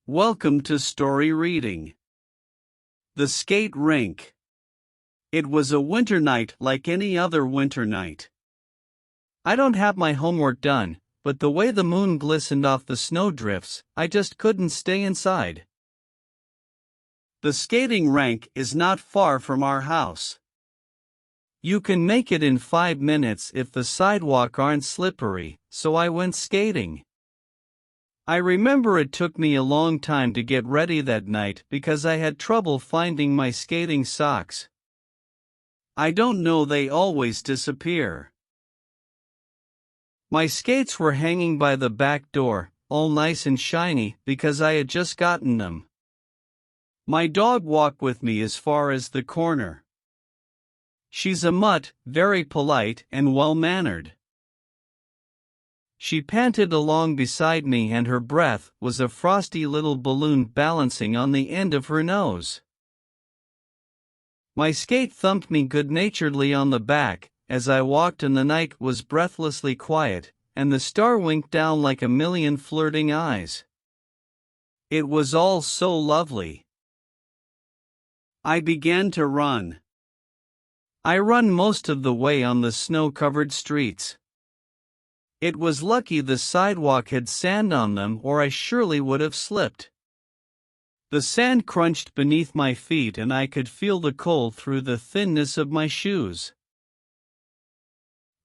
Welcome to Story Reading. The Skate Rink. It was a winter night like any other winter night. I don't have my homework done, but the way the moon glistened off the snowdrifts, I just couldn't stay inside. The skating rink is not far from our house. You can make it in 5 minutes if the sidewalk aren't slippery, so I went skating. I remember it took me a long time to get ready that night because I had trouble finding my skating socks. I don't know, they always disappear. My skates were hanging by the back door, all nice and shiny because I had just gotten them. My dog walked with me as far as the corner. She's a mutt, very polite and well-mannered. She panted along beside me and her breath was a frosty little balloon balancing on the end of her nose. My skate thumped me good-naturedly on the back as I walked, and the night was breathlessly quiet, and the star winked down like a million flirting eyes. It was all so lovely. I began to run. I run most of the way on the snow-covered streets. It was lucky the sidewalk had sand on them, or I surely would have slipped. The sand crunched beneath my feet and I could feel the cold through the thinness of my shoes.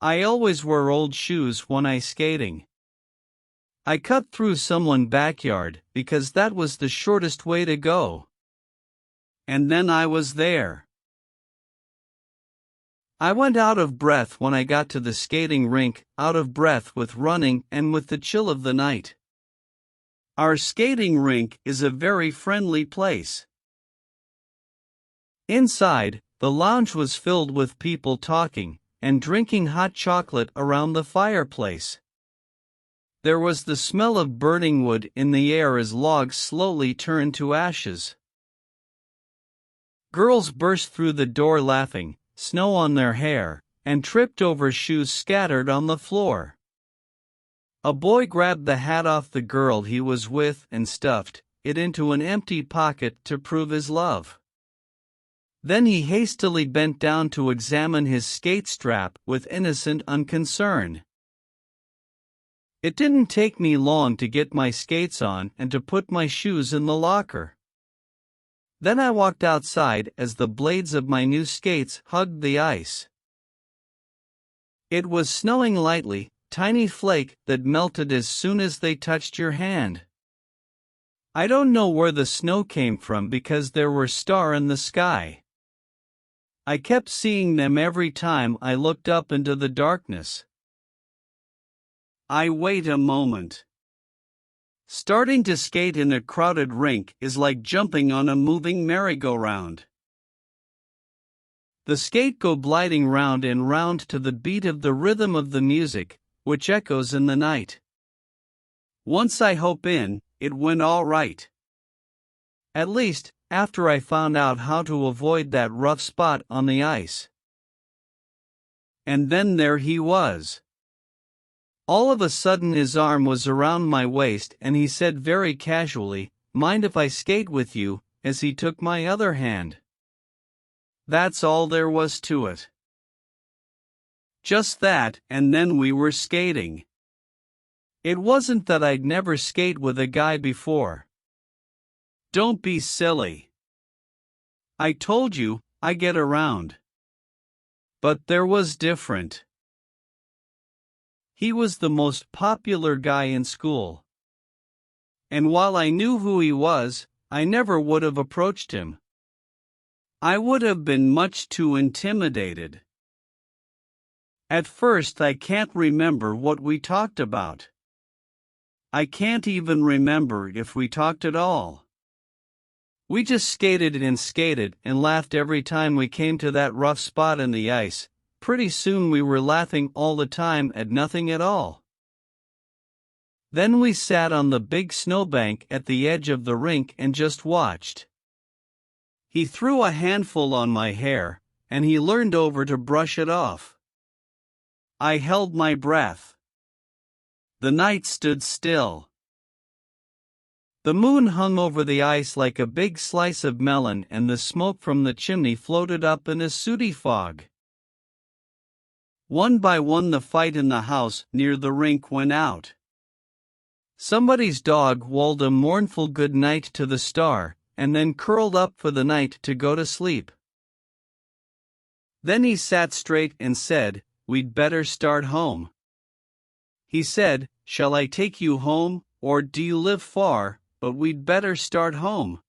I always wear old shoes when I skating. I cut through someone's backyard because that was the shortest way to go. And then I was there. I went out of breath when I got to the skating rink, out of breath with running and with the chill of the night. Our skating rink is a very friendly place. Inside, the lounge was filled with people talking and drinking hot chocolate around the fireplace. There was the smell of burning wood in the air as logs slowly turned to ashes. Girls burst through the door laughing, snow on their hair, and tripped over shoes scattered on the floor. A boy grabbed the hat off the girl he was with and stuffed it into an empty pocket to prove his love. Then he hastily bent down to examine his skate strap with innocent unconcern. It didn't take me long to get my skates on and to put my shoes in the locker. Then I walked outside as the blades of my new skates hugged the ice. It was snowing lightly, tiny flake that melted as soon as they touched your hand. I don't know where the snow came from because there were stars in the sky. I kept seeing them every time I looked up into the darkness. I wait a moment. Starting to skate in a crowded rink is like jumping on a moving merry-go-round. The skate go gliding round and round to the beat of the rhythm of the music, which echoes in the night. Once I hop in, it went all right. At least, after I found out how to avoid that rough spot on the ice. And then there he was. All of a sudden his arm was around my waist and he said very casually, "Mind if I skate with you?" as he took my other hand. That's all there was to it. Just that, and then we were skating. It wasn't that I'd never skate with a guy before. Don't be silly. I told you, I get around. But there was different. He was the most popular guy in school. And while I knew who he was, I never would have approached him. I would have been much too intimidated. At first I can't remember what we talked about. I can't even remember if we talked at all. We just skated and laughed every time we came to that rough spot in the ice. Pretty soon we were laughing all the time at nothing at all. Then we sat on the big snowbank at the edge of the rink and just watched. He threw a handful on my hair, and he leaned over to brush it off. I held my breath. The night stood still. The moon hung over the ice like a big slice of melon, and the smoke from the chimney floated up in a sooty fog. One by one the fight in the house near the rink went out. Somebody's dog wailed a mournful good night to the star, and then curled up for the night to go to sleep. Then he sat straight and said, "We'd better start home." He said, "Shall I take you home, or do you live far? But we'd better start home."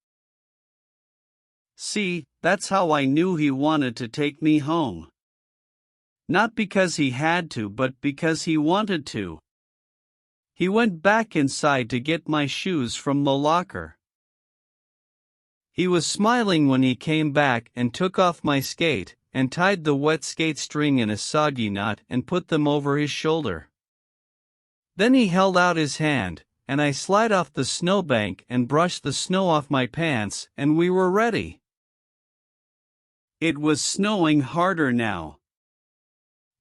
See, that's how I knew he wanted to take me home. Not because he had to, but because he wanted to. He went back inside to get my shoes from the locker. He was smiling when he came back and took off my skate, and tied the wet skate string in a soggy knot and put them over his shoulder. Then he held out his hand, and I slid off the snowbank and brushed the snow off my pants, and we were ready. It was snowing harder now.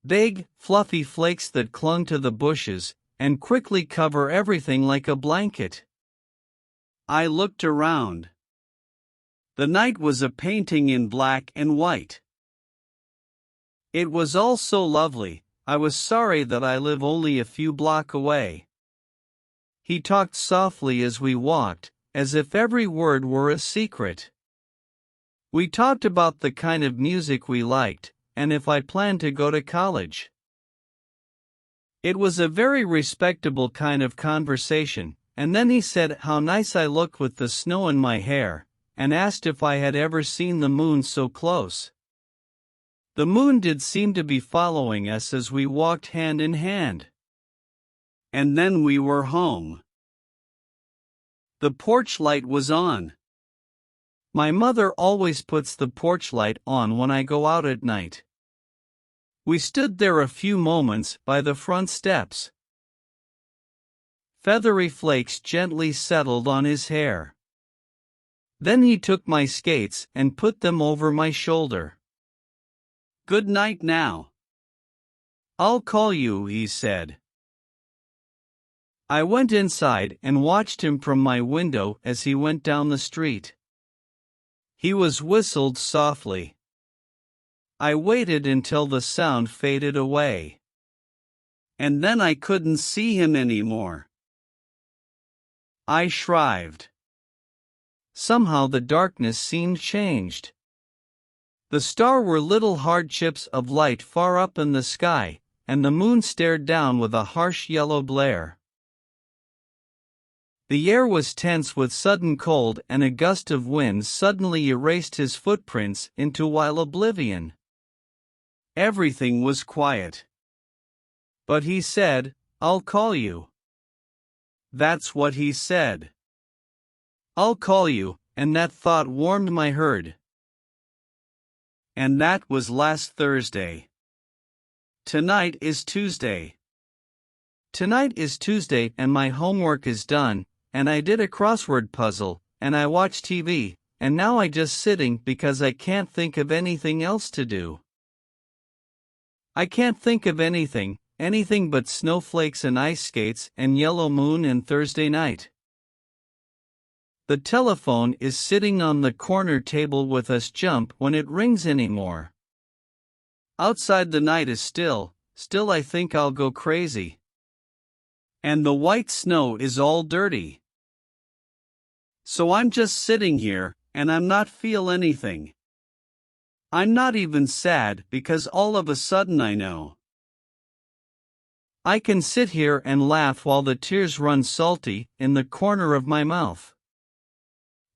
Big, fluffy flakes that clung to the bushes, and quickly cover everything like a blanket. I looked around. The night was a painting in black and white. It was all so lovely, I was sorry that I live only a few blocks away. He talked softly as we walked, as if every word were a secret. We talked about the kind of music we liked, and if I planned to go to college. It was a very respectable kind of conversation, and then he said how nice I looked with the snow in my hair, and asked if I had ever seen the moon so close. The moon did seem to be following us as we walked hand in hand. And then we were home. The porch light was on. My mother always puts the porch light on when I go out at night. We stood there a few moments by the front steps. Feathery flakes gently settled on his hair. Then he took my skates and put them over my shoulder. "Good night now. I'll call you," he said. I went inside and watched him from my window as he went down the street. He was whistled softly. I waited until the sound faded away. And then I couldn't see him anymore. I shrived. Somehow the darkness seemed changed. The stars were little hard chips of light far up in the sky, and the moon stared down with a harsh yellow glare. The air was tense with sudden cold, and a gust of wind suddenly erased his footprints into wild oblivion. Everything was quiet. But he said, "I'll call you." That's what he said. "I'll call you," and that thought warmed my heart. And that was last Thursday. Tonight is Tuesday. Tonight is Tuesday, and my homework is done, and I did a crossword puzzle, and I watched TV, and now I just sitting because I can't think of anything else to do. I can't think of anything but snowflakes and ice skates and yellow moon and Thursday night. The telephone is sitting on the corner table with us jump when it rings anymore. Outside the night is still I think I'll go crazy. And the white snow is all dirty. So I'm just sitting here, and I'm not feel anything. I'm not even sad because all of a sudden I know. I can sit here and laugh while the tears run salty in the corner of my mouth.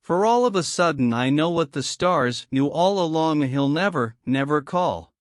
For all of a sudden I know what the stars knew all along, he'll never call.